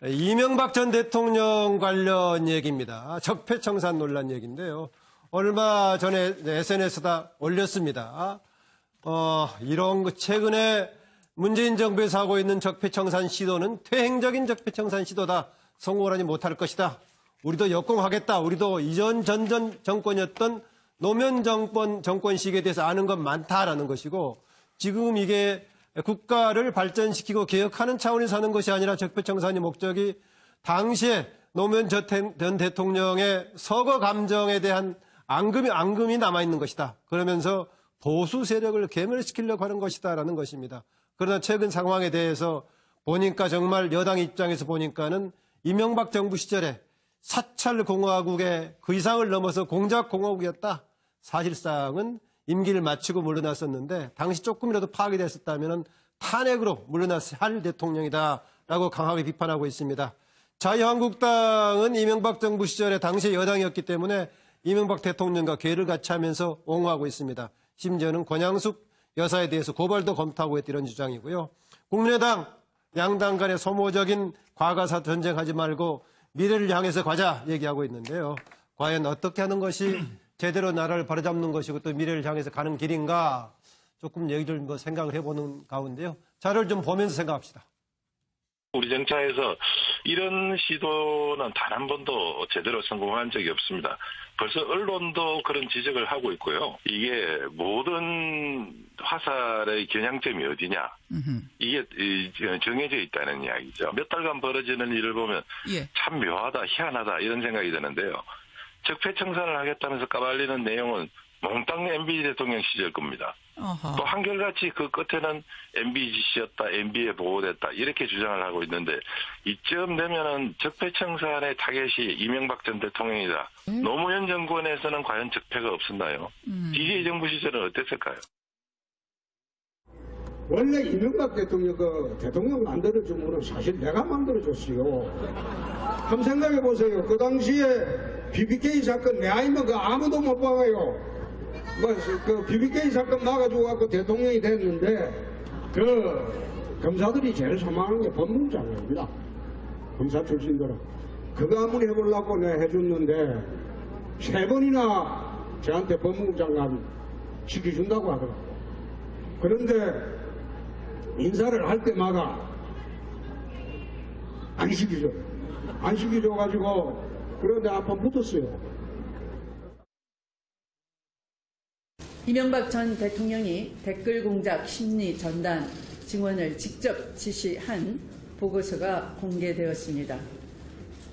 이명박 전 대통령 관련 얘기입니다. 적폐청산 논란 얘기인데요. 얼마 전에 SNS에다 올렸습니다. 이런 거 최근에 문재인 정부에서 하고 있는 적폐청산 시도는 퇴행적인 적폐청산 시도다. 성공을 하지 못할 것이다. 우리도 역공하겠다. 우리도 이전 전전 정권이었던 노무현 정권 시기에 대해서 아는 건 많다라는 것이고, 지금 이게 국가를 발전시키고 개혁하는 차원에서 하는 것이 아니라 적폐청산의 목적이 당시에 노무현 전 대통령의 서거 감정에 대한 앙금이 남아있는 것이다. 그러면서 보수 세력을 괴멸시키려고 하는 것이다라는 것입니다. 그러나 최근 상황에 대해서 보니까 정말 여당 입장에서 보니까는 이명박 정부 시절에 사찰공화국의 그 이상을 넘어서 공작공화국이었다. 사실상은 임기를 마치고 물러났었는데 당시 조금이라도 파악이 됐었다면 탄핵으로 물러났을 할 대통령이다라고 강하게 비판하고 있습니다. 자유한국당은 이명박 정부 시절에 당시 여당이었기 때문에 이명박 대통령과 궤를 같이 하면서 옹호하고 있습니다. 심지어는 권양숙 여사에 대해서 고발도 검토하고 있다 이런 주장이고요. 국민의당 양당 간의 소모적인 과거사 전쟁하지 말고 미래를 향해서 가자 얘기하고 있는데요. 과연 어떻게 하는 것이 제대로 나라를 바로잡는 것이고 또 미래를 향해서 가는 길인가 조금 얘기를 생각을 해보는 가운데요. 자료를 좀 보면서 생각합시다. 우리 정차에서 이런 시도는 단 한 번도 제대로 성공한 적이 없습니다. 벌써 언론도 그런 지적을 하고 있고요. 이게 모든 화살의 겨냥점이 어디냐. 이게 정해져 있다는 이야기죠. 몇 달간 벌어지는 일을 보면 참 묘하다, 희한하다 이런 생각이 드는데요. 적폐청산을 하겠다면서 까발리는 내용은 몽땅 MB 대통령 시절 겁니다. 또 한결같이 그 끝에는 MB 지시였다, MB에 보고됐다 이렇게 주장을 하고 있는데 이쯤 되면은 적폐청산의 타겟이 이명박 전 대통령이다. 노무현 정권에서는 과연 적폐가 없었나요? DJ 정부 시절은 어땠을까요? 원래 이명박 대통령 대통령 만들어준 거는 사실 내가 만들어줬어요. 한번 생각해 보세요. 그 당시에 BBK 사건 내 아니면 아무도 못 봐요. 그 BBK 사건 막아주고 갖고 대통령이 됐는데 그 검사들이 제일 소망하는 게 법무부 장관입니다. 검사 출신들은 그거 한번 해보려고 내가 해줬는데 3번이나 저한테 법무부 장관 시켜준다고 하더라고. 그런데 인사를 할 때마다 안 시키죠. 안 시켜줘가지고 그런데 한번 붙었어요. 이명박 전 대통령이 댓글 공작 심리 전단 증언을 직접 지시한 보고서가 공개되었습니다.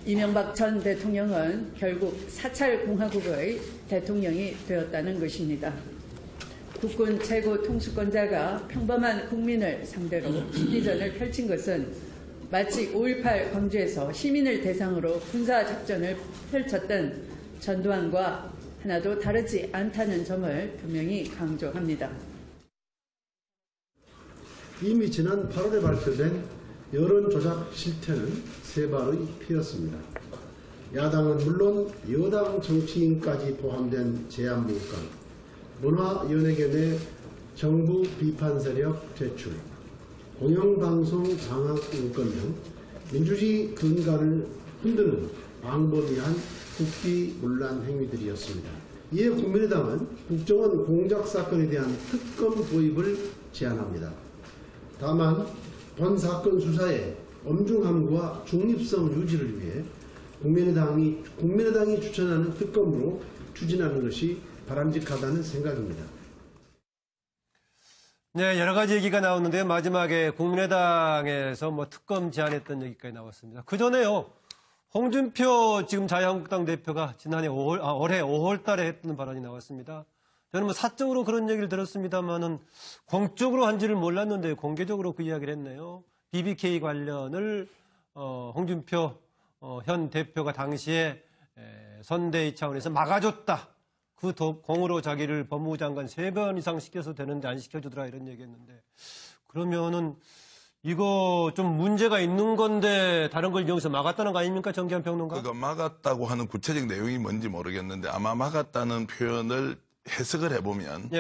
이명박 전 대통령은 결국 사찰공화국의 대통령이 되었다는 것입니다. 국군 최고 통수권자가 평범한 국민을 상대로 심리전을 펼친 것은 마치 5.18 광주에서 시민을 대상으로 군사작전을 펼쳤던 전두환과 하나도 다르지 않다는 점을 분명히 강조합니다. 이미 지난 8월에 발표된 여론조작 실태는 세발의 피였습니다. 야당은 물론 여당 정치인까지 포함된 제안문건, 문화연예계 내 정부 비판 세력 제출, 공영방송 장악 문건 등 민주주의 근간을 흔드는 광범위한 국비문란 행위들이었습니다. 이에 국민의당은 국정원 공작 사건에 대한 특검 도입을 제안합니다. 다만 본 사건 수사의 엄중함과 중립성 유지를 위해 국민의당이 추천하는 특검으로 추진하는 것이 바람직하다는 생각입니다. 네, 여러 가지 얘기가 나오는데 마지막에 국민의당에서 특검 제안했던 얘기까지 나왔습니다. 그 전에요. 홍준표 지금 자유한국당 대표가 지난해 올해 5월 달에 했던 발언이 나왔습니다. 저는 사적으로 그런 얘기를 들었습니다만은 공적으로 한지를 몰랐는데 공개적으로 그 이야기를 했네요. BBK 관련을 홍준표 현 대표가 당시에 선대위 차원에서 막아줬다. 그 공으로 자기를 법무부 장관 3번 이상 시켜서 되는데 안 시켜주더라 이런 얘기했는데 그러면은 이거 좀 문제가 있는 건데 다른 걸 이용해서 막았다는 거 아닙니까? 정기환 평론가? 그거 막았다고 하는 구체적 내용이 뭔지 모르겠는데 아마 막았다는 표현을 해석을 해보면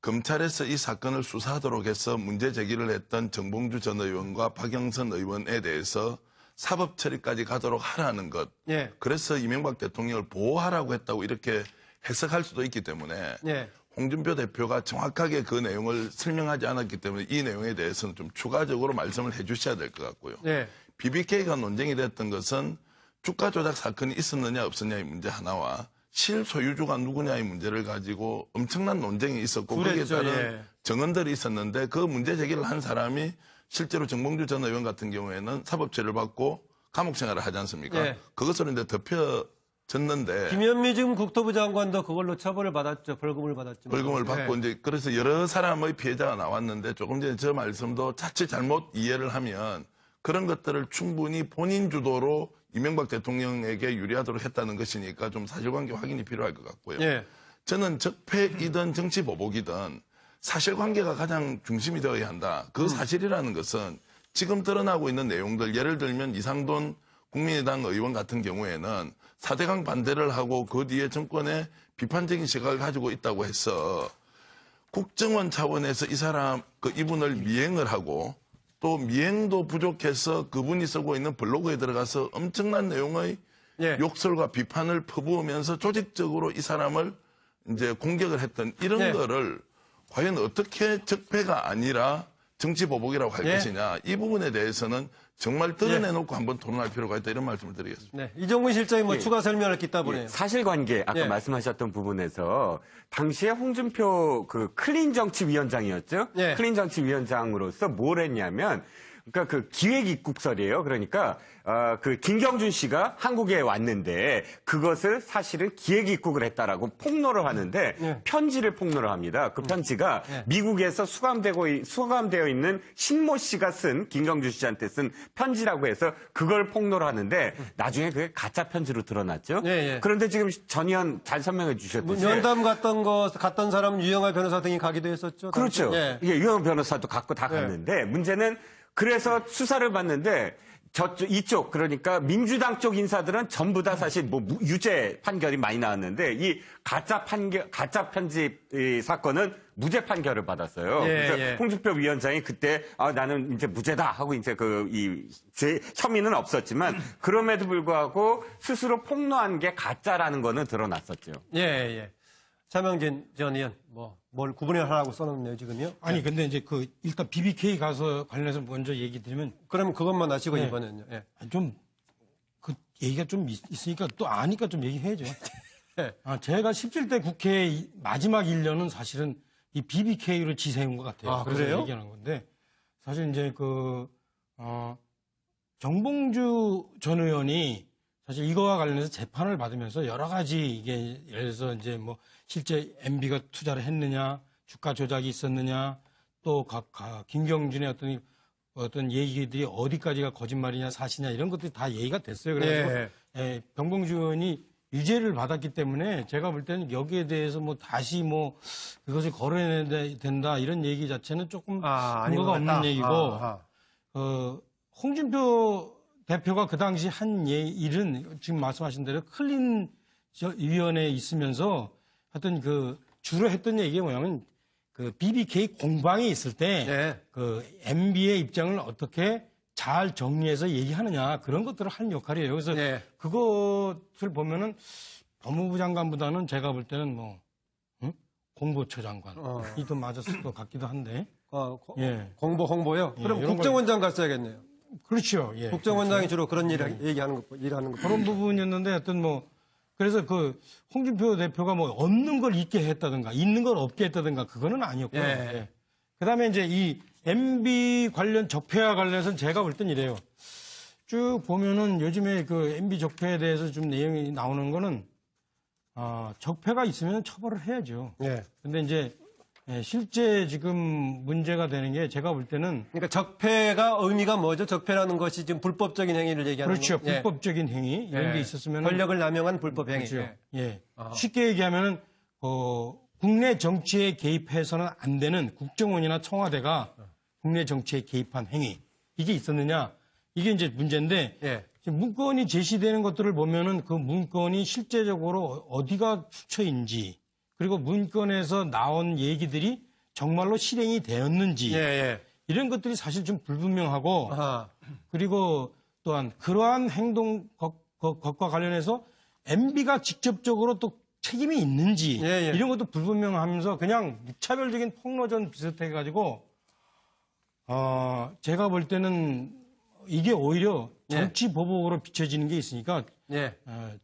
검찰에서 이 사건을 수사하도록 해서 문제 제기를 했던 정봉주 전 의원과 박영선 의원에 대해서 사법 처리까지 가도록 하라는 것. 예. 그래서 이명박 대통령을 보호하라고 했다고 이렇게 해석할 수도 있기 때문에 예. 홍준표 대표가 정확하게 그 내용을 설명하지 않았기 때문에 이 내용에 대해서는 좀 추가적으로 말씀을 해 주셔야 될 것 같고요. 예. BBK가 논쟁이 됐던 것은 주가 조작 사건이 있었느냐 없었냐의 문제 하나와 실소유주가 누구냐의 문제를 가지고 엄청난 논쟁이 있었고 거기에 그랬죠, 따른 예. 정언들이 있었는데 그 문제 제기를 한 사람이 실제로 정봉주 전 의원 같은 경우에는 사법처리를 받고 감옥 생활을 하지 않습니까? 예. 그것으로 이제 덮여졌는데 김현미 지금 국토부 장관도 그걸로 처벌을 받았죠. 벌금을 받았죠. 벌금을 받고 예. 이제 그래서 여러 사람의 피해자가 나왔는데 조금 전에 저 말씀도 자칫 잘못 이해를 하면 그런 것들을 충분히 본인 주도로 이명박 대통령에게 유리하도록 했다는 것이니까 좀 사실관계 확인이 필요할 것 같고요. 예. 저는 적폐이든 정치보복이든 사실관계가 가장 중심이 되어야 한다. 그 사실이라는 것은 지금 드러나고 있는 내용들, 예를 들면 이상돈 국민의당 의원 같은 경우에는 4대강 반대를 하고 그 뒤에 정권의 비판적인 시각을 가지고 있다고 해서 국정원 차원에서 이분을 미행을 하고 또 미행도 부족해서 그분이 쓰고 있는 블로그에 들어가서 엄청난 내용의 예. 욕설과 비판을 퍼부으면서 조직적으로 이 사람을 이제 공격을 했던 이런 예. 거를 과연 어떻게 적폐가 아니라 정치보복이라고 할 예. 것이냐 이 부분에 대해서는 정말 드러내놓고 한번 토론할 필요가 있다 이런 말씀을 드리겠습니다. 네. 이정근 실장이 뭐 추가 설명을 했다 보네요. 사실관계 아까 예. 말씀하셨던 부분에서 당시에 홍준표 그 클린정치위원장이었죠. 예. 클린정치위원장으로서 뭘 했냐면 그러니까 그 기획입국설이에요. 그러니까 그 김경준 씨가 한국에 왔는데 그것을 사실은 기획입국을 했다라고 폭로를 하는데 예. 편지를 폭로를 합니다. 그 편지가 미국에서 수감되어 있는 신모 씨가 쓴 김경준 씨한테 쓴 편지라고 해서 그걸 폭로를 하는데 나중에 그게 가짜 편지로 드러났죠. 예, 예. 그런데 지금 전 의원 잘 설명해 주셨듯이 면담 갔던 사람 유영하 변호사 등이 가기도 했었죠. 그렇죠. 예. 이게 유영 변호사도 갖고 다 예. 갔는데 문제는 그래서 수사를 받는데 이쪽 그러니까 민주당 쪽 인사들은 전부 다 사실 뭐 유죄 판결이 많이 나왔는데 이 가짜 편집 이 사건은 무죄 판결을 받았어요. 예, 그래서 예. 홍준표 위원장이 그때 나는 이제 무죄다 하고 이제 제 혐의는 없었지만 그럼에도 불구하고 스스로 폭로한 게 가짜라는 거는 드러났었죠. 예, 예. 차명진 전 의원, 뭘 구분하라고 써놓네요, 지금요? 아니, 근데 이제 일단 BBK 가서 관련해서 먼저 얘기 드리면. 그럼 그것만 하시고 네. 이번에는요. 예. 얘기가 좀 있으니까 또 아니까 좀 얘기해야죠. 예. 제가 17대 국회 마지막 1년은 사실은 이 BBK로 지새운 것 같아요. 아, 그래서 그래요? 얘기하는 건데, 사실 이제 정봉주 전 의원이 사실 이거와 관련해서 재판을 받으면서 여러 가지 이게 예를 들어서 이제 뭐 실제 MB가 투자를 했느냐, 주가 조작이 있었느냐, 또 김경준의 어떤 얘기들이 어디까지가 거짓말이냐 사실이냐 이런 것들이 다 얘기가 됐어요. 그래서 정봉주 의원이 유죄를 받았기 때문에 제가 볼 때는 여기에 대해서 뭐 다시 뭐 그것을 거론해야 된다 이런 얘기 자체는 조금 근거가 없는 얘기고 홍준표 대표가 그 당시 한 일은 지금 말씀하신 대로 클린 위원회에 있으면서 하여튼 주로 했던 얘기가 뭐냐면 BBK 공방이 있을 때 MB의 입장을 어떻게 잘 정리해서 얘기하느냐 그런 것들을 하는 역할이에요. 그래서 그것을 보면은 법무부 장관보다는 제가 볼 때는 공보처 장관이 더 맞았을 것 같기도 한데. 홍보요? 그럼 국정원장 갔어야겠네요. 그렇죠. 예. 국정원장이 주로 그런 일하는 거. 그런 부분이었는데 하여튼 그래서 홍준표 대표가 없는 걸 있게 했다든가 있는 걸 없게 했다든가 그거는 아니었고요. 예. 그다음에 이제 이 MB 관련 적폐와 관련해서는 제가 볼 땐 이래요. 쭉 보면은 요즘에 MB 적폐에 대해서 좀 내용이 나오는 거는 적폐가 있으면 처벌을 해야죠. 근데 이제 실제 지금 문제가 되는 게 제가 볼 때는 그러니까 적폐가 의미가 뭐죠? 적폐라는 것이 지금 불법적인 행위를 얘기하는 그렇죠. 거죠. 불법적인 행위 이런 게 있었으면 권력을 남용한 불법 행위. 그렇죠. 쉽게 얘기하면은 국내 정치에 개입해서는 안 되는 국정원이나 청와대가 국내 정치에 개입한 행위 이게 있었느냐 이게 이제 문제인데 지금 문건이 제시되는 것들을 보면은 그 문건이 실제적으로 어디가 수처인지 그리고 문건에서 나온 얘기들이 정말로 실행이 되었는지 이런 것들이 사실 좀 불분명하고 그리고 또한 그러한 행동 것과 관련해서 MB가 직접적으로 또 책임이 있는지 예, 예. 이런 것도 불분명하면서 그냥 무차별적인 폭로전 비슷해가지고 제가 볼 때는 이게 오히려 정치 보복으로 비춰지는 게 있으니까 예.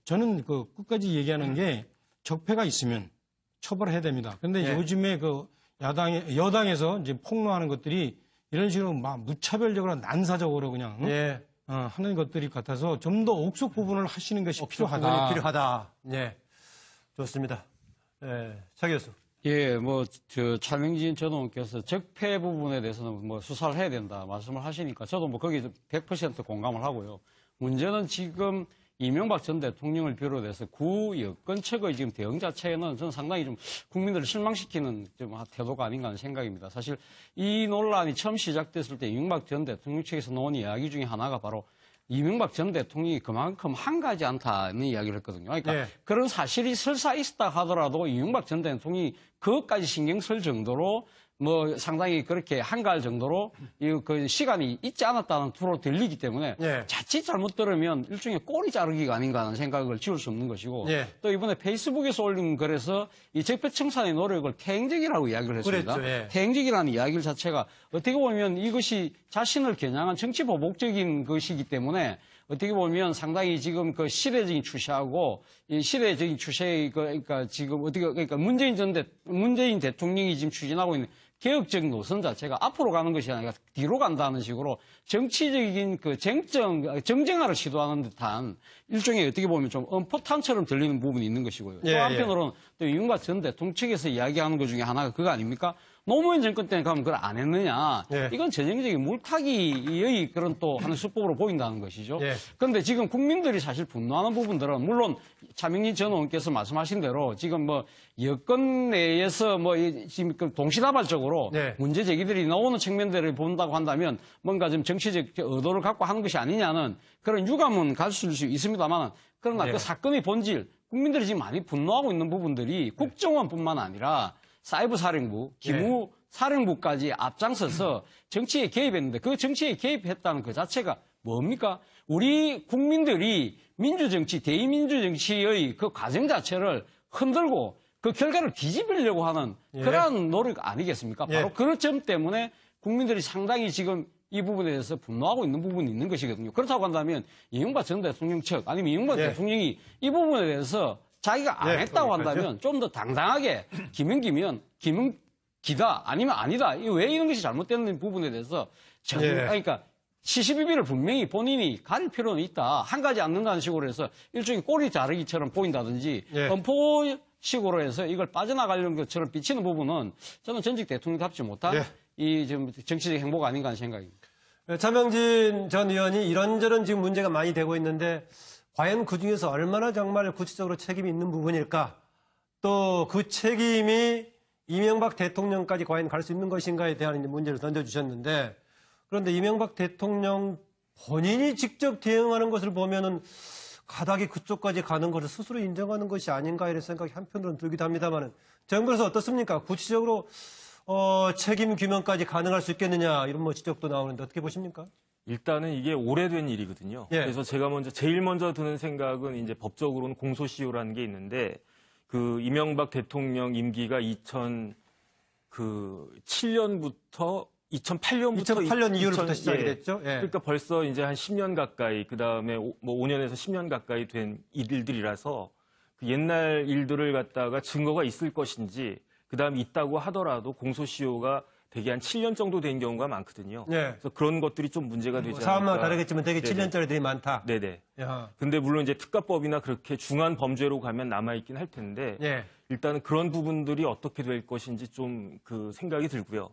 저는 그 끝까지 얘기하는 게 적폐가 있으면 처벌해야 됩니다. 그런데 예. 요즘에 그 여당에서 이제 폭로하는 것들이 이런 식으로 막 무차별적으로 난사적으로 그냥 예. 하는 것들이 같아서 좀 더 옥석 부분을 하시는 것이 필요하다. 필요하다. 예. 좋습니다. 예. 차 교수. 예, 차명진 전 의원께서 적폐 부분에 대해서는 수사를 해야 된다 말씀을 하시니까 저도 거기 100% 공감을 하고요. 문제는 지금 이명박 전 대통령을 비롯해서 구 여권측의 지금 대응 자체는 저는 상당히 좀 국민들을 실망시키는 좀 태도가 아닌가 하는 생각입니다. 사실 이 논란이 처음 시작됐을 때 이명박 전 대통령 측에서 나온 이야기 중에 하나가 바로 이명박 전 대통령이 그만큼 한가하지 않다는 이야기를 했거든요. 그러니까 네. 그런 사실이 설사 있었다 하더라도 이명박 전 대통령이 그것까지 신경 쓸 정도로 상당히 그렇게 한가할 정도로 그 시간이 있지 않았다는 투로 들리기 때문에 네. 자칫 잘못 들으면 일종의 꼬리 자르기가 아닌가 하는 생각을 지울 수 없는 것이고 네. 또 이번에 페이스북에서 올린 글에서 이 적폐청산의 노력을 태행적이라고 이야기를 했습니다. 그랬죠. 예. 태행적이라는 이야기 자체가 어떻게 보면 이것이 자신을 겨냥한 정치 보복적인 것이기 때문에 어떻게 보면 상당히 지금 그 시대적인 추세하고 이 시대적인 추세의 그러니까 지금 그러니까 문재인 대통령이 지금 추진하고 있는 개혁적인 노선 자체가 앞으로 가는 것이 아니라 뒤로 간다는 식으로 정치적인 그 정쟁화를 시도하는 듯한 일종의 어떻게 보면 좀 엄포탄처럼 들리는 부분이 있는 것이고요. 예, 또 한편으로는 또 이명박 전 대통령 측에서 이야기하는 것 중에 하나가 그거 아닙니까? 노무현 정권 때 가면 그걸 안 했느냐. 예. 이건 전형적인 물타기의 그런 또 하는 수법으로 보인다는 것이죠. 예. 그런데 지금 국민들이 사실 분노하는 부분들은 물론 차명진 전 의원께서 말씀하신 대로 지금 여권 내에서 지금 동시다발적으로 네. 문제 제기들이 나오는 측면들을 본다고 한다면 뭔가 좀 정치적 의도를 갖고 하는 것이 아니냐는 그런 유감은 가질 수 있습니다만 그러나 네. 그 사건의 본질 국민들이 지금 많이 분노하고 있는 부분들이 국정원뿐만 아니라 사이버 사령부, 기무 사령부까지 앞장서서 정치에 개입했는데 그 정치에 개입했다는 그 자체가 뭡니까? 우리 국민들이 민주정치, 대의민주정치의 그 과정 자체를 흔들고 그 결과를 뒤집으려고 하는 그러한 노력 아니겠습니까? 바로 그런 점 때문에 국민들이 상당히 지금 이 부분에 대해서 분노하고 있는 부분이 있는 것이거든요. 그렇다고 한다면 이명박 전 대통령 측 아니면 이명박 대통령이 이 부분에 대해서 자기가 안 했다고 한다면 좀 더 당당하게 기면 기다 아니면 아니다. 왜 이런 것이 잘못되는 부분에 대해서 그러니까 시시비비를 분명히 본인이 가릴 필요는 있다. 한 가지 않는다는 식으로 해서 일종의 꼬리 자르기처럼 보인다든지 엄포식으로 해서 이걸 빠져나가려는 것처럼 비치는 부분은 저는 전직 대통령답지 못한 이 좀 정치적 행보가 아닌가 하는 생각입니다. 차명진 전 의원이 이런저런 지금 문제가 많이 되고 있는데 과연 그중에서 얼마나 정말 구체적으로 책임이 있는 부분일까? 또 그 책임이 이명박 대통령까지 과연 갈 수 있는 것인가에 대한 문제를 던져주셨는데 그런데 이명박 대통령 본인이 직접 대응하는 것을 보면은 가닥이 그쪽까지 가는 것을 스스로 인정하는 것이 아닌가 이런 생각이 한편으로는 들기도 합니다만은 정부에서 어떻습니까? 구체적으로 책임 규명까지 가능할 수 있겠느냐 이런 지적도 나오는데 어떻게 보십니까? 일단은 이게 오래된 일이거든요. 그래서 제가 제일 먼저 드는 생각은 이제 법적으로는 공소시효라는 게 있는데 그 이명박 대통령 임기가 2007년부터 2008년 이후부터 시작이 됐죠. 그러니까 벌써 이제 한 10년 가까이 그다음에 5년에서 10년 가까이 된 일들이라서 그 옛날 일들을 갖다가 증거가 있을 것인지 그다음 있다고 하더라도 공소시효가 되게 한 7년 정도 된 경우가 많거든요. 그래서 그런 것들이 좀 문제가 되지 않을까. 사람마다 다르겠지만 되게 7년짜리들이 많다. 네네. 근데 물론 이제 특가법이나 그렇게 중한 범죄로 가면 남아있긴 할 텐데 일단은 그런 부분들이 어떻게 될 것인지 좀 그 생각이 들고요.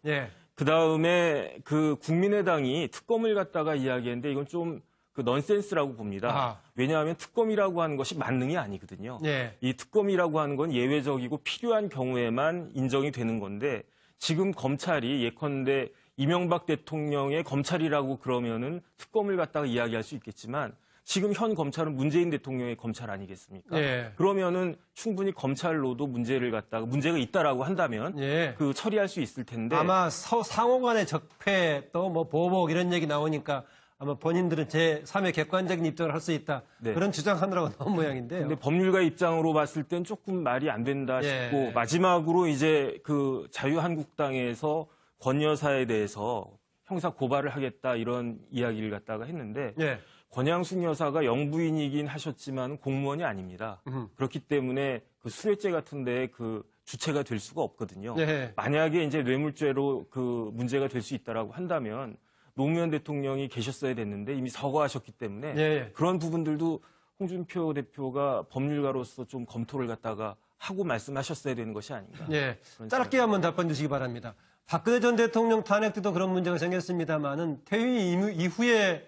그다음에 그 국민의당이 특검을 갖다가 이야기했는데 이건 좀 그 넌센스라고 봅니다. 왜냐하면 특검이라고 하는 것이 만능이 아니거든요. 이 특검이라고 하는 건 예외적이고 필요한 경우에만 인정이 되는 건데 지금 검찰이 예컨대 이명박 대통령의 검찰이라고 그러면은 특검을 갖다가 이야기할 수 있겠지만 지금 현 검찰은 문재인 대통령의 검찰 아니겠습니까? 그러면은 충분히 검찰로도 문제가 있다라고 한다면 그 처리할 수 있을 텐데 아마 상호 간의 적폐 또 보복 이런 얘기 나오니까 아마 본인들은 제3의 객관적인 입장을 할 수 있다. 네. 그런 주장하느라고 나온 모양인데요. 근데 법률가 입장으로 봤을 땐 조금 말이 안 된다 싶고 예. 마지막으로 이제 그 자유한국당에서 권 여사에 대해서 형사 고발을 하겠다 이런 이야기를 갖다가 했는데 예. 권양숙 여사가 영부인이긴 하셨지만 공무원이 아닙니다. 그렇기 때문에 그 수뢰죄 같은데 그 주체가 될 수가 없거든요. 예. 만약에 이제 뇌물죄로 그 문제가 될 수 있다라고 한다면 노무현 대통령이 계셨어야 됐는데 이미 사과하셨기 때문에 예. 그런 부분들도 홍준표 대표가 법률가로서 좀 검토를 갖다가 하고 말씀하셨어야 되는 것이 아닌가. 예. 짧게 한번 답변 주시기 바랍니다. 박근혜 전 대통령 탄핵 때도 그런 문제가 생겼습니다만은 퇴임 이후에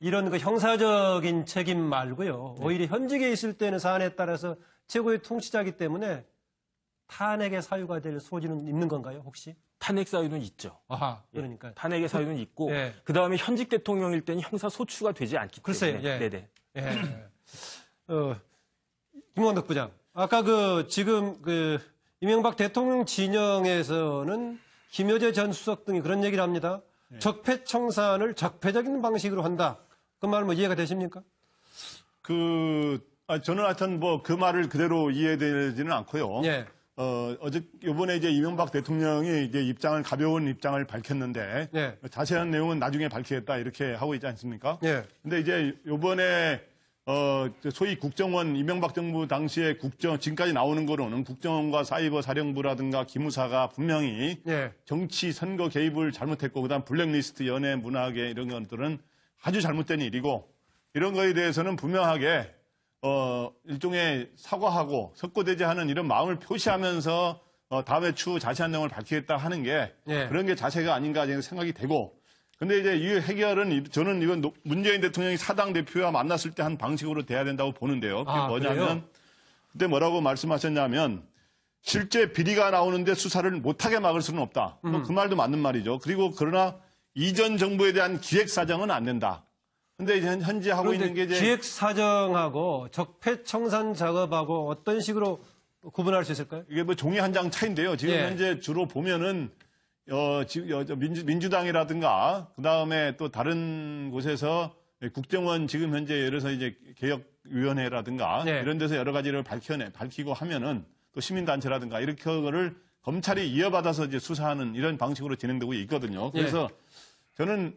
이런 그 형사적인 책임 말고요. 오히려 현직에 있을 때는 사안에 따라서 최고의 통치자이기 때문에 탄핵의 사유가 될 소지는 있는 건가요, 혹시? 탄핵 사유는 있죠. 아하, 그러니까. 탄핵의 사유는 있고 예. 그다음에 현직 대통령일 때는 형사 소추가 되지 않기 글쎄요, 때문에. 예. 네네. 예. 김원덕 부장. 아까 지금 이명박 대통령 진영에서는 김여재 전 수석 등이 그런 얘기를 합니다. 적폐청산을 적폐적인 방식으로 한다. 그 말 뭐 이해가 되십니까? 저는 하여튼 그 말을 그대로 이해되지는 않고요. 예. 요번에 이제 이명박 대통령이 이제 가벼운 입장을 밝혔는데, 예. 자세한 내용은 나중에 밝히겠다 이렇게 하고 있지 않습니까? 예. 근데 이제 요번에, 소위 국정원, 이명박 정부 당시에 지금까지 나오는 거로는 국정원과 사이버 사령부라든가 기무사가 분명히 예. 정치 선거 개입을 잘못했고, 그다음 블랙리스트 연예 문화계 이런 것들은 아주 잘못된 일이고, 이런 거에 대해서는 분명하게 일종의 사과하고 석고대죄하는 이런 마음을 표시하면서 다음에 추후 자세한 내용을 밝히겠다 하는 게 예. 그런 게 자세가 아닌가 생각이 되고, 근데 이제 이 해결은 저는 이건 문재인 대통령이 사당 대표와 만났을 때 한 방식으로 돼야 된다고 보는데요. 그게 뭐냐면 그래요? 그때 뭐라고 말씀하셨냐면 실제 비리가 나오는데 수사를 못하게 막을 수는 없다. 그 말도 맞는 말이죠. 그러나 이전 정부에 대한 기획 사정은 안 된다. 근데 이제 현재 하고 있는 게 이제 기획 사정하고 적폐청산 작업하고 어떤 식으로 구분할 수 있을까요? 이게 종이 한 장 차인데요. 지금 예. 현재 주로 보면은 민주당이라든가 그다음에 또 다른 곳에서 국정원 지금 현재 예를 들어서 이제 개혁위원회라든가 예. 이런 데서 여러 가지를 밝히고 하면은 또 시민단체라든가 이렇게 거를 검찰이 이어받아서 이제 수사하는 이런 방식으로 진행되고 있거든요. 그래서 저는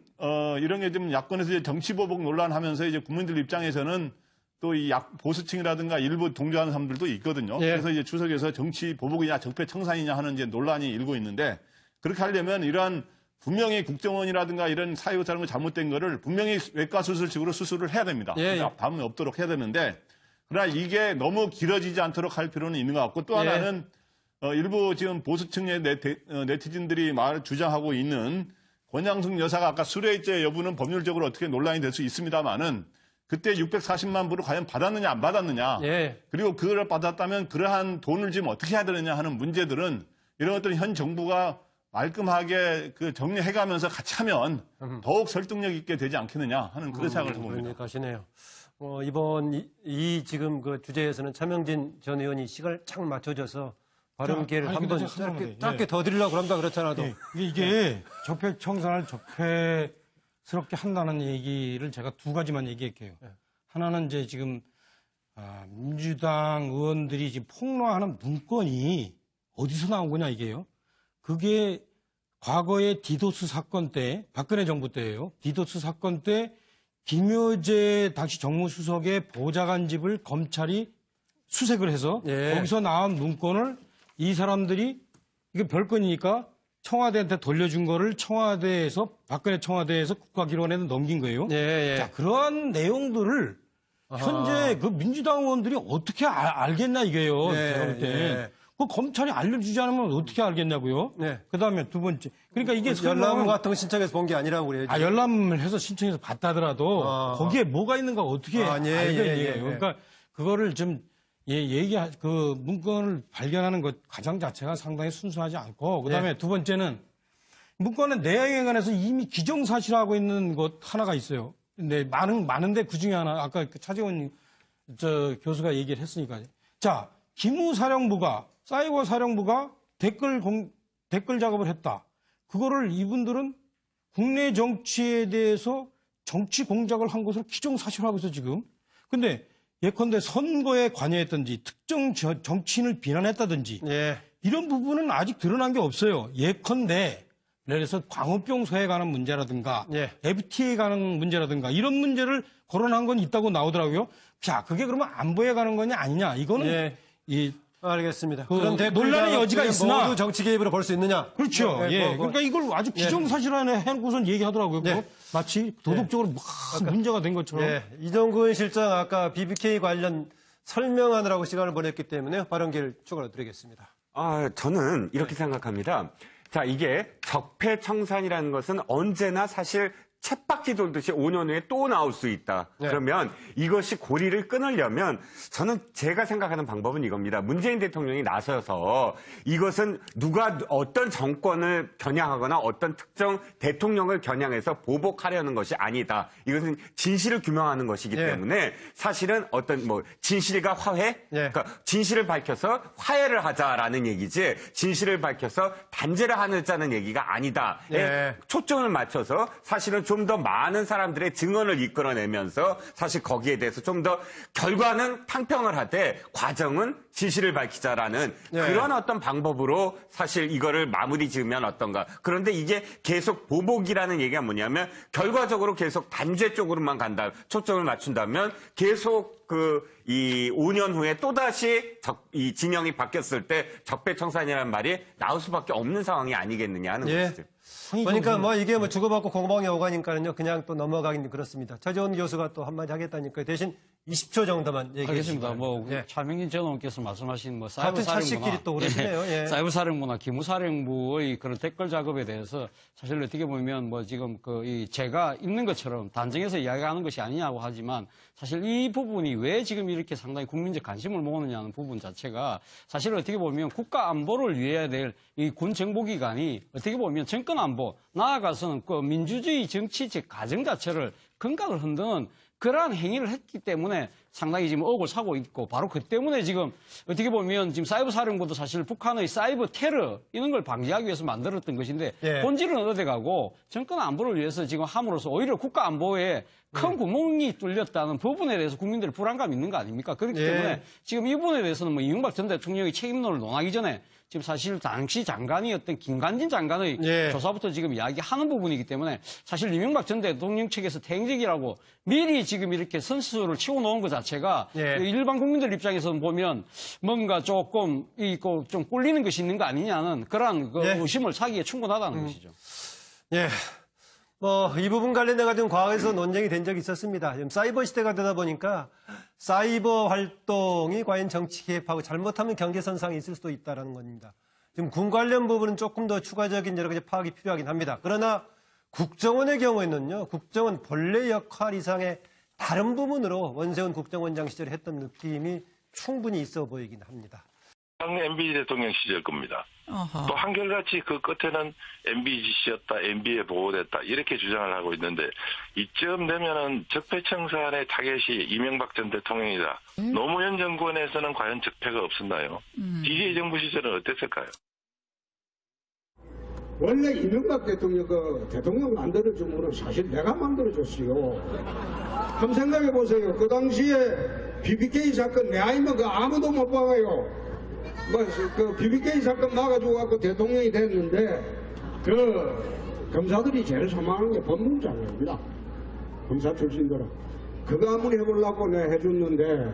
이런 게 좀 야권에서 이제 정치보복 논란하면서 이제 국민들 입장에서는 또 이 보수층이라든가 일부 동조하는 사람들도 있거든요. 예. 그래서 이제 추석에서 정치보복이냐 적폐청산이냐 하는 이제 논란이 일고 있는데, 그렇게 하려면 이러한 분명히 국정원이라든가 이런 사유 사람이 잘못된 거를 분명히 외과수술식으로 수술을 해야 됩니다. 예. 다음에 없도록 해야 되는데, 그러나 이게 너무 길어지지 않도록 할 필요는 있는 것 같고, 또 하나는 일부 지금 보수층의 네티즌들이 주장하고 있는 권양숙 여사가 아까 수뢰죄 여부는 법률적으로 어떻게 논란이 될 수 있습니다만은 그때 640만 불을 과연 받았느냐 안 받았느냐, 그리고 그걸 받았다면 그러한 돈을 지금 어떻게 해야 되느냐 하는 문제들은 이런 것들은 현 정부가 말끔하게 정리해가면서 같이 하면 더욱 설득력 있게 되지 않겠느냐 하는 그런 생각을 해봅니다. 가시네요. 이번 지금 그 주제에서는 차명진 전 의원이 시간을 착 맞춰줘서 발언 기회를 한번 짧게 더 드리려고 합니다. 그렇잖아도. 이게 적폐청산을 적폐스럽게 한다는 얘기를 제가 두 가지만 얘기할게요. 하나는 이제 지금 민주당 의원들이 지금 폭로하는 문건이 어디서 나온 거냐 이게요. 그게 과거의 디도스 사건 때, 박근혜 정부 때예요. 디도스 사건 때 김여재 당시 정무수석의 보좌관 집을 검찰이 수색을 해서 거기서 나온 문건을 이 사람들이 이게 별건이니까 청와대한테 돌려준 거를 박근혜 청와대에서 국가기록원에 넘긴 거예요. 자, 그러한 내용들을 현재 그 민주당 의원들이 어떻게 알겠나 이게요. 제가 볼 때. 그 검찰이 알려주지 않으면 어떻게 알겠냐고요. 그 다음에 두 번째. 그러니까 이게 열람 같은 거 신청해서 본 게 아니라고 그래요. 열람을 해서 신청해서 봤다더라도 거기에 뭐가 있는가 어떻게 알겠냐고요. 그러니까 그거를 좀 그 문건을 발견하는 것 가장 자체가 상당히 순수하지 않고, 그 다음에 두 번째는 문건의 내용에 관해서 이미 기정사실하고 있는 것 하나가 있어요. 근데 많은데 그 중에 하나, 아까 차재원 교수가 얘기를 했으니까요. 자, 기무사령부가, 사이버 사령부가 댓글 작업을 했다. 그거를 이분들은 국내 정치에 대해서 정치 공작을 한 것으로 기정사실화하고 있어 지금. 근데 예컨대 선거에 관여했든지 특정 정치인을 비난했다든지 이런 부분은 아직 드러난 게 없어요. 예컨대 예를 들어서 광우병소에 관한 문제라든가 FTA에 관한 문제라든가 이런 문제를 거론한 건 있다고 나오더라고요. 자, 그게 그러면 안보에 관한 거냐 아니냐 이거는 알겠습니다. 그런 논란의 여지가 있으나 모두 정치 개입으로 볼 수 있느냐? 그렇죠. 그러니까 이걸 아주 기정사실화해 해놓고선 얘기하더라고요. 마치 도덕적으로 막 문제가 된 것처럼. 이정근 실장 아까 BBK 관련 설명하느라고 시간을 보냈기 때문에 발언기를 추가로 드리겠습니다. 저는 이렇게 생각합니다. 자, 이게 적폐청산이라는 것은 언제나 사실 쳇바퀴 돌듯이 5년 후에 또 나올 수 있다. 그러면 이것이 고리를 끊으려면 저는 제가 생각하는 방법은 이겁니다. 문재인 대통령이 나서서 이것은 누가 어떤 정권을 겨냥하거나 어떤 특정 대통령을 겨냥해서 보복하려는 것이 아니다. 이것은 진실을 규명하는 것이기 때문에 사실은 어떤 진실과 화해? 그러니까 진실을 밝혀서 화해를 하자라는 얘기지 진실을 밝혀서 단죄를 하자는 얘기가 아니다. 초점을 맞춰서 사실은 좀 더 많은 사람들의 증언을 이끌어내면서 사실 거기에 대해서 좀 더 결과는 탕평을 하되 과정은 진실을 밝히자라는 그런 어떤 방법으로 사실 이거를 마무리 지으면 어떤가. 그런데 이게 계속 보복이라는 얘기가 뭐냐면 결과적으로 계속 단죄 쪽으로만 간다. 초점을 맞춘다면 계속 이 5년 후에 또다시 이 진영이 바뀌었을 때 적폐청산이라는 말이 나올 수밖에 없는 상황이 아니겠느냐 하는 것이죠. 그러니까 이게 주고받고 공방에 오가니까는요, 그냥 또 넘어가긴 그렇습니다. 차재원 교수가 또 한마디 하겠다니까 대신 20초 정도만 얘기해 주시기 하겠습니다. 차명진 전 의원께서 말씀하신 같은 찰식끼리 또 그러시네요. 사이버 사령부나 기무사령부의 그런 댓글 작업에 대해서 사실 어떻게 보면 지금 제가 있는 것처럼 단정해서 이야기하는 것이 아니냐고 하지만 사실 이 부분이 왜 지금 이렇게 상당히 국민적 관심을 모으느냐는 부분 자체가 사실 어떻게 보면 국가 안보를 위해야 될 이 군 정보기관이 어떻게 보면 정권 안보, 나아가서는 민주주의 정치 가정 자체를 건강을 흔드는 그러한 행위를 했기 때문에 상당히 지금 억울 사고 있고 바로 그 때문에 지금 어떻게 보면 지금 사이버 사령부도 사실 북한의 사이버 테러 이런 걸 방지하기 위해서 만들었던 것인데 본질은 어디 가고 정권 안보를 위해서 지금 함으로써 오히려 국가 안보에 큰 구멍이 뚫렸다는 부분에 대해서 국민들의 불안감이 있는 거 아닙니까? 그렇기 때문에 지금 이 부분에 대해서는 이명박 전 대통령의 책임론을 논하기 전에 지금 사실 당시 장관이었던 김관진 장관의 조사부터 지금 이야기하는 부분이기 때문에 사실 이명박 전 대통령 측에서 퇴행적이라고 미리 지금 이렇게 선수를 치고 놓은 것 자체가 일반 국민들 입장에서 보면 뭔가 조금 좀 꿀리는 것이 있는 거 아니냐는 그러한 의심을 사기에 충분하다는 것이죠. 이 부분 관련해가지고 과거에서 논쟁이 된 적이 있었습니다. 지금 사이버 시대가 되다 보니까 사이버 활동이 과연 정치 개입하고 잘못하면 경계선상에 있을 수도 있다는 겁니다. 지금 군 관련 부분은 조금 더 추가적인 여러 가지 파악이 필요하긴 합니다. 그러나 국정원의 경우에는요, 국정원 본래 역할 이상의 다른 부분으로 원세훈 국정원장 시절에 했던 느낌이 충분히 있어 보이긴 합니다. MB 대통령 시절 겁니다. 또 한결같이 그 끝에는 MB 지시였다, MB에 보고됐다 이렇게 주장을 하고 있는데 이쯤 되면은 적폐청산의 타겟이 이명박 전 대통령이다. 노무현 정권에서는 과연 적폐가 없었나요? DJ 정부 시절은 어땠을까요? 원래 이명박 대통령 대통령 만들어준 거는 사실 내가 만들어줬어요. 한번 생각해 보세요. 그 당시에 BBK 사건 내 아니면 아무도 못 봐요. BBK 사건 나가지고 갖고 대통령이 됐는데 검사들이 제일 사망하는 게 법무부 장관입니다. 검사 출신들은 그거 한번 해보려고 내가 해줬는데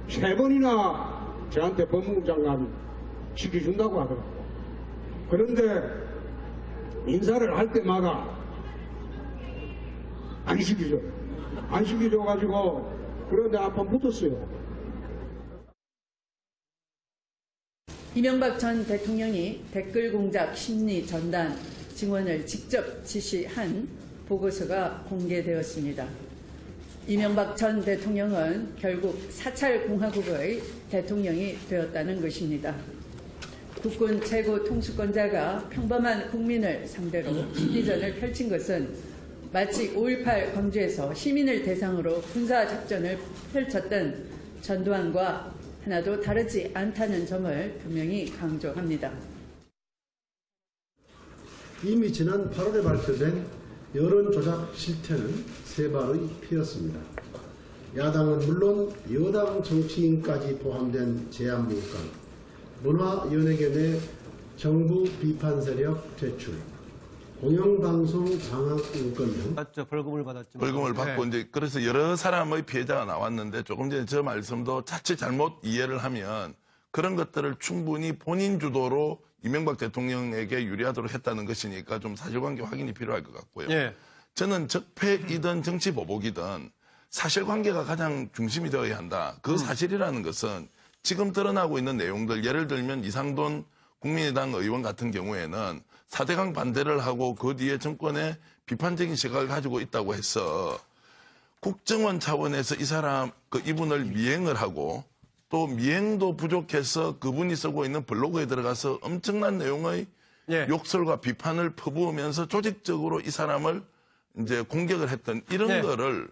3번이나 저한테 법무부 장관 시켜준다고 하더라고. 그런데 인사를 할 때마다 안 시키죠. 안 시켜줘가지고 그런데 한번 붙었어요. 이명박 전 대통령이 댓글 공작 심리 전단 증언을 직접 지시한 보고서가 공개되었습니다. 이명박 전 대통령은 결국 사찰 공화국의 대통령이 되었다는 것입니다. 국군 최고 통수권자가 평범한 국민을 상대로 심리전을 펼친 것은 마치 5.18 광주에서 시민을 대상으로 군사작전을 펼쳤던 전두환과 하나도 다르지 않다는 점을 분명히 강조합니다. 이미 지난 8월에 발표된 여론 조작 실태는 세발의 피였습니다. 야당은 물론 여당 정치인까지 포함된 제한문건, 문화연예계 내 정부 비판 세력 퇴출, 공영방송 장악 문건 등 맞죠. 벌금을 받았죠. 벌금을 받고 이제 그래서 여러 사람의 피해자가 나왔는데 조금 전에 저 말씀도 자칫 잘못 이해를 하면 그런 것들을 충분히 본인 주도로 이명박 대통령에게 유리하도록 했다는 것이니까 좀 사실관계 확인이 필요할 것 같고요. 예. 저는 적폐이든 정치보복이든 사실관계가 가장 중심이 되어야 한다. 그 사실이라는 것은 지금 드러나고 있는 내용들, 예를 들면 이상돈 국민의당 의원 같은 경우에는 4대강 반대를 하고 그 뒤에 정권의 비판적인 시각을 가지고 있다고 해서 국정원 차원에서 이분을 미행을 하고 또 미행도 부족해서 그분이 쓰고 있는 블로그에 들어가서 엄청난 내용의 욕설과 비판을 퍼부으면서 조직적으로 이 사람을 이제 공격을 했던 이런 거를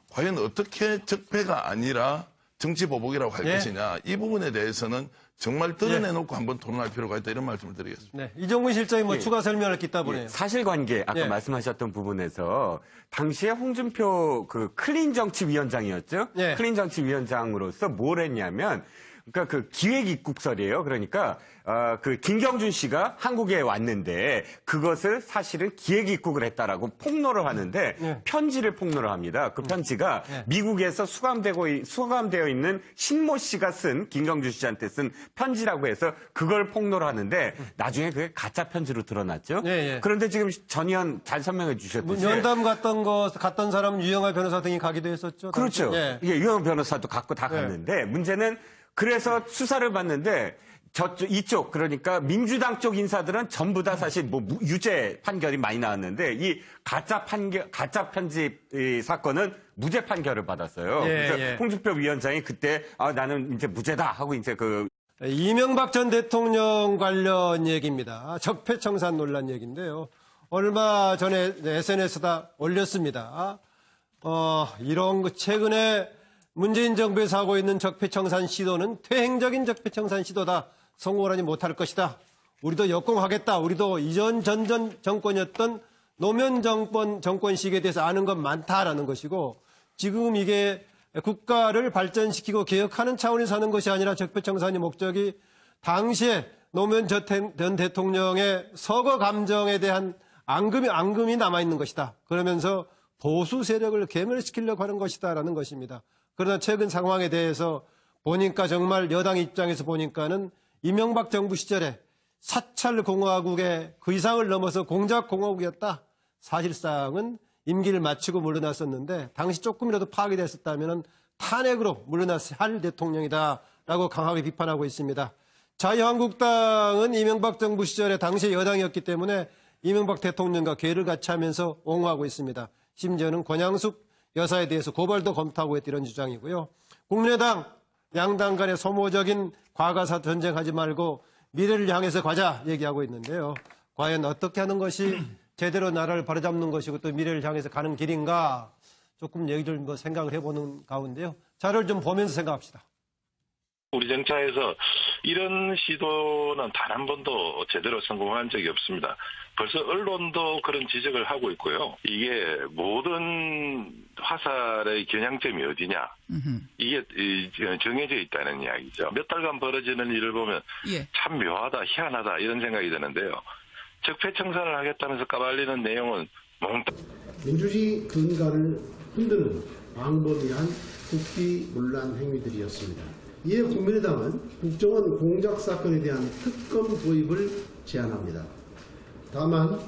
과연 어떻게 적폐가 아니라 정치보복이라고 할 것이냐. 이 부분에 대해서는 정말 드러내놓고 한번 토론할 필요가 있다. 이런 말씀을 드리겠습니다. 네. 이종근 실장이 추가 설명을 깃다 보네요. 사실관계 아까 말씀하셨던 부분에서 당시에 홍준표 그 클린정치위원장이었죠. 클린정치위원장으로서 뭘 했냐면 그러니까 그 기획입국설이에요. 그러니까 그 김경준 씨가 한국에 왔는데 그것을 사실은 기획입국을 했다라고 폭로를 하는데 편지를 폭로를 합니다. 그 편지가 미국에서 수감되어 있는 신모 씨가 쓴 김경준 씨한테 쓴 편지라고 해서 그걸 폭로를 하는데 나중에 그게 가짜 편지로 드러났죠. 그런데 지금 전 의원 잘 설명해 주셨듯이 면담 갔던 사람은 유영하 변호사 등이 가기도 했었죠. 그렇죠. 유영하 변호사도 갔고 다 갔는데 문제는 그래서 수사를 받는데 이쪽 그러니까 민주당 쪽 인사들은 전부 다 사실 뭐 유죄 판결이 많이 나왔는데 이 가짜 편집 사건은 무죄 판결을 받았어요. 그래서 홍준표 위원장이 그때 나는 이제 무죄다 하고 이제 이명박 전 대통령 관련 얘기입니다. 적폐청산 논란 얘기인데요. 얼마 전에 SNS에다 올렸습니다. 이런 최근에 문재인 정부에서 하고 있는 적폐청산 시도는 퇴행적인 적폐청산 시도다. 성공을 하지 못할 것이다. 우리도 역공하겠다. 우리도 이전 전전 정권이었던 노무현 정권 시기에 대해서 아는 건 많다라는 것이고 지금 이게 국가를 발전시키고 개혁하는 차원에서 하는 것이 아니라 적폐청산의 목적이 당시에 노무현 전 대통령의 서거 감정에 대한 앙금이 남아있는 것이다. 그러면서 보수 세력을 괴멸시키려고 하는 것이다라는 것입니다. 그러나 최근 상황에 대해서 보니까 정말 여당 입장에서 보니까는 이명박 정부 시절에 사찰공화국의 그 이상을 넘어서 공작공화국이었다. 사실상은 임기를 마치고 물러났었는데 당시 조금이라도 파악이 됐었다면 탄핵으로 물러났을 할 대통령이다라고 강하게 비판하고 있습니다. 자유한국당은 이명박 정부 시절에 당시 여당이었기 때문에 이명박 대통령과 궤를 같이 하면서 옹호하고 있습니다. 심지어는 권양숙 여사에 대해서 고발도 검토하고 있다 이런 주장이고요. 국민의당 양당 간의 소모적인 과거사 전쟁하지 말고 미래를 향해서 가자 얘기하고 있는데요. 과연 어떻게 하는 것이 제대로 나라를 바로잡는 것이고 또 미래를 향해서 가는 길인가 조금 얘기를 생각을 해보는 가운데요. 자료를 좀 보면서 생각합시다. 우리 정차에서 이런 시도는 단 한 번도 제대로 성공한 적이 없습니다. 벌써 언론도 그런 지적을 하고 있고요. 이게 모든 화살의 겨냥점이 어디냐. 이게 정해져 있다는 이야기죠. 몇 달간 벌어지는 일을 보면 참 묘하다, 희한하다 이런 생각이 드는데요. 적폐청산을 하겠다면서 까발리는 내용은 민주주의 근간을 흔드는 방법이한 국기문란 행위들이었습니다. 이에 국민의당은 국정원 공작 사건에 대한 특검 도입을 제안합니다. 다만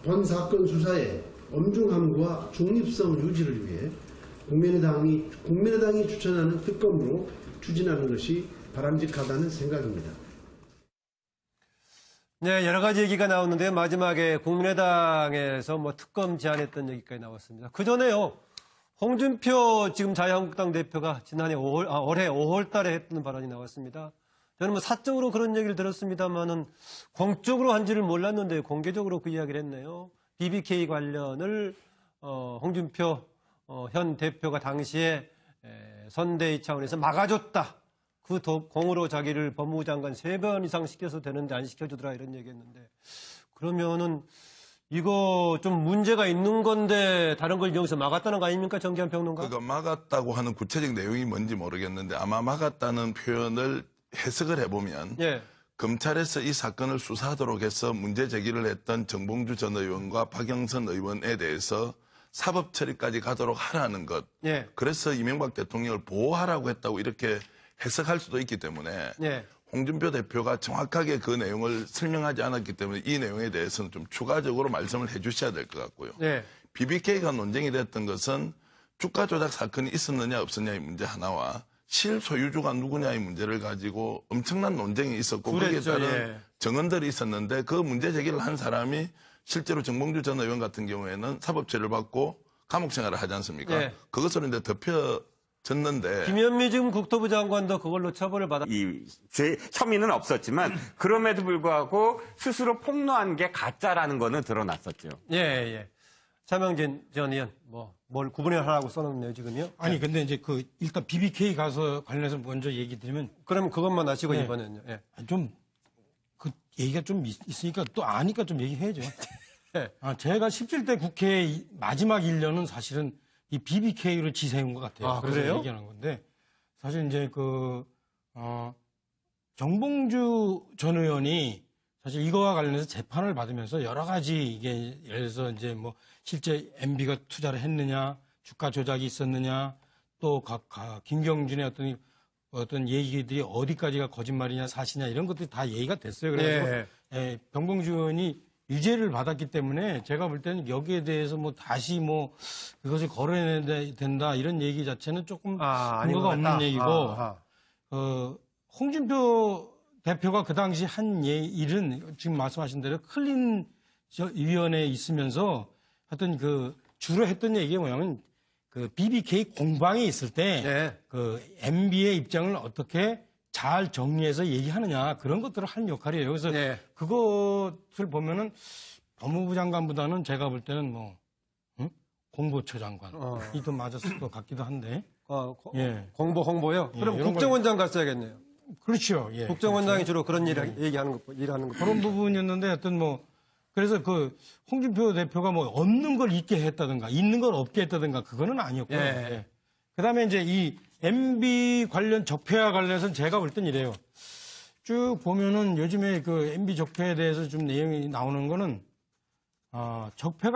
본 사건 수사의 엄중함과 중립성 유지를 위해 국민의당이 추천하는 특검으로 추진하는 것이 바람직하다는 생각입니다. 네, 여러 가지 얘기가 나오는데 마지막에 국민의당에서 특검 제안했던 얘기까지 나왔습니다. 그 전에요. 홍준표 지금 자유한국당 대표가 지난해 올해 5월 달에 했던 발언이 나왔습니다. 저는 사적으로 그런 얘기를 들었습니다만은 공적으로 한지를 몰랐는데 공개적으로 그 이야기를 했네요. BBK 관련을 홍준표 현 대표가 당시에 선대위 차원에서 막아줬다. 그 공으로 자기를 법무부 장관 3번 이상 시켜서 되는데 안 시켜주더라 이런 얘기했는데 그러면은 이거 좀 문제가 있는 건데 다른 걸 여기서 막았다는 거 아닙니까? 정기환 평론가? 그러니까 막았다고 하는 구체적 내용이 뭔지 모르겠는데 아마 막았다는 표현을 해석을 해보면 예. 검찰에서 이 사건을 수사하도록 해서 문제 제기를 했던 정봉주 전 의원과 박영선 의원에 대해서 사법 처리까지 가도록 하라는 것. 예. 그래서 이명박 대통령을 보호하라고 했다고 이렇게 해석할 수도 있기 때문에 예. 홍준표 대표가 정확하게 그 내용을 설명하지 않았기 때문에 이 내용에 대해서는 좀 추가적으로 말씀을 해 주셔야 될 것 같고요. 예. BBK가 논쟁이 됐던 것은 주가 조작 사건이 있었느냐 없었냐의 문제 하나와 실소유주가 누구냐의 문제를 가지고 엄청난 논쟁이 있었고 거기에 그랬죠, 따른 예. 정언들이 있었는데 그 문제 제기를 한 사람이 실제로 정봉주 전 의원 같은 경우에는 사법처리를 받고 감옥 생활을 하지 않습니까? 예. 그것으로 이제 덮여졌는데 김현미 지금 국토부 장관도 그걸로 처벌을 받았. 혐의는 없었지만 그럼에도 불구하고 스스로 폭로한 게 가짜라는 거는 드러났었죠. 예, 예. 차명진 전 의원, 뭘 구분하라고 써놓네요, 지금요? 아니, 근데 이제 일단 BBK 가서 관련해서 먼저 얘기 드리면. 그럼 그것만 하시고 네. 이번엔요. 예. 얘기가 좀 있으니까 또 아니까 좀 얘기해야죠. 예. 제가 17대 국회 마지막 1년은 사실은 이 BBK를 지새운 것 같아요. 아, 그래서 그래요? 얘기하는 건데, 사실 이제 정봉주 전 의원이 사실 이거와 관련해서 재판을 받으면서 여러 가지 이게 예를 들어서 이제 뭐 실제 MB가 투자를 했느냐, 주가 조작이 있었느냐, 또 김경준의 어떤 얘기들이 어디까지가 거짓말이냐 사실이냐 이런 것들이 다 얘기가 됐어요. 그래서 정봉주 의원이 유죄를 받았기 때문에 제가 볼 때는 여기에 대해서 다시 그것을 거론해야 된다 이런 얘기 자체는 조금 근거가 없는 얘기고 홍준표 대표가 그 당시 한 일은 지금 말씀하신 대로 클린 위원회에 있으면서 하여튼 주로 했던 얘기가 뭐냐면 BBK 공방이 있을 때 MB의 입장을 어떻게 잘 정리해서 얘기하느냐 그런 것들을 하는 역할이에요. 그래서 그것을 보면은 법무부 장관보다는 제가 볼 때는 공보처 장관이 더 맞았을 것 같기도 한데. 홍보요? 그럼 국정원장 갔어야겠네요. 그렇죠. 예. 국정원장이 주로 그런 일하는 거. 그런 부분이었는데 하여튼 그래서 홍준표 대표가 없는 걸 있게 했다든가 있는 걸 없게 했다든가 그거는 아니었고요. 예. 그다음에 이제 이 MB 관련 적폐와 관련해서는 제가 볼 땐 이래요. 쭉 보면은 요즘에 MB 적폐에 대해서 좀 내용이 나오는 거는 적폐가